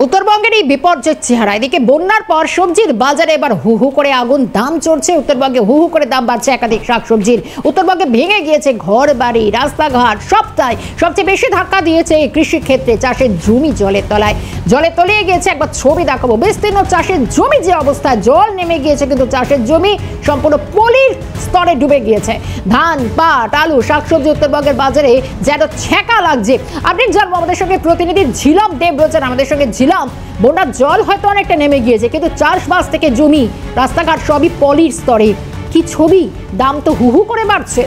উত্তরবঙ্গের এই বিপর্যয়ের চেহারা, এদিকে বন্যার পর সবজির বাজারে এবার হু হু করে আগুন, দাম চড়ছে। উত্তরবঙ্গে হু হু করে দাম বাড়ছে একাধিক শাকসবজির। উত্তরবঙ্গে ভেঙে গিয়েছে ঘর বাড়ি, রাস্তাঘাট, সবটাই। সবচেয়ে বেশি ধাক্কা দিয়েছে কৃষি ক্ষেত্রে, চাষের জমি জলের তলায়, জলে তলিয়ে গিয়েছে। একবার ছবি দেখাবো, বিস্তীর্ণ চাষের জমি যে অবস্থায়, জল নেমে গিয়েছে কিন্তু চাষের জমি সম্পূর্ণ পলির স্তরে ডুবে গিয়েছে। ধান, পাট, আলু, শাকসবজি উত্তরবঙ্গের বাজারে যেন ছ্যাঁকা লাগছে। আপনি জানবো, আমাদের সঙ্গে প্রতিনিধি ঝিলম দেব রয়েছেন আমাদের সঙ্গে। ঝিলম, বন্যার জল হয়তো অনেকটা নেমে গিয়েছে, কিন্তু চাষবাস থেকে জমি, রাস্তাঘাট সবই পলির স্তরে। কি ছবি! দাম তো হু হু করে বাড়ছে।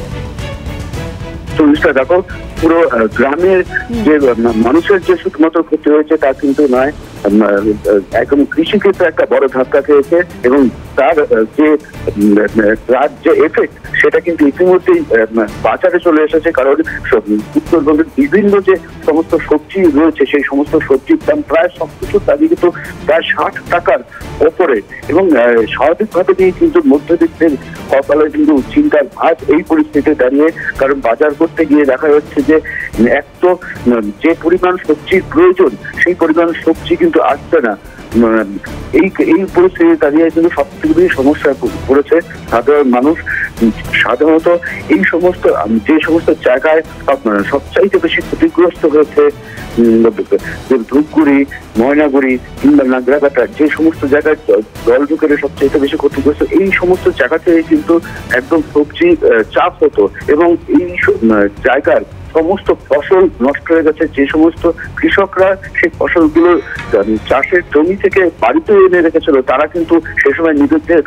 দেখো, পুরো গ্রামের যে মানুষের যে শুধুমাত্র ক্ষতি হয়েছে তা কিন্তু নয়, একদম কৃষিক্ষেত্রে একটা বড় ধাক্কা খেয়েছে এবং তার যে এফেক্ট সেটা কিন্তু ইতিমধ্যেই বাজারে চলে এসেছে। কারণ উত্তরবঙ্গের বিভিন্ন যে সমস্ত সবজি রয়েছে, সেই সমস্ত সবজির দাম প্রায় সবকিছু দাবি কিন্তু প্রায় 60 টাকার ওপরে, এবং স্বাভাবিকভাবে কিন্তু মধ্যবিত্তের কপালে কিন্তু চিন্তার ভাঁজ এই পরিস্থিতিতে দাঁড়িয়ে। কারণ বাজার করতে গিয়ে দেখা যাচ্ছে যে এক তো যে পরিমাণ সবজির প্রয়োজন, সেই পরিমাণ সবজি কিন্তু আসছে না। এই পরিস্থিতি দাঁড়িয়ে কিন্তু সবথেকে বেশি সমস্যায় পড়েছে সাধারণ মানুষ। সাধারণত এই সমস্ত যে সমস্ত জায়গায় সবচাইতে বেশি ক্ষতিগ্রস্ত হয়েছে, ধূপগুড়ি, ময়নাগুড়ি কিংবা নাগরাকাটা, যে সমস্ত জায়গায় জল ঢুকে সবচাইতে বেশি ক্ষতিগ্রস্ত, এই সমস্ত জায়গাতে কিন্তু একদম সবজি চাষ হতো এবং এই জায়গার সমস্ত ফসল নষ্ট হয়ে গেছে। যে সমস্ত কৃষকরা সেই ফসলগুলো চাষের জমি থেকে বাড়িতে এনে রেখেছিল, তারা কিন্তু সে সময় নিজেদের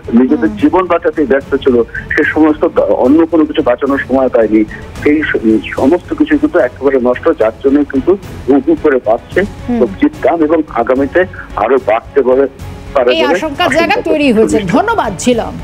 জীবন বাঁচাতে ব্যস্ত ছিল। সে সমস্ত অন্য কোনো কিছু বাঁচানোর সময় পায়নি। সেই সমস্ত কিছু কিন্তু একেবারে নষ্ট, যার জন্য কিন্তু হু করে বাড়ছে সবজির দাম এবং আগামীতে আরো বাড়তে পারে, এই আশঙ্কার জায়গা তৈরি হয়েছে। ধন্যবাদ ছিলাম।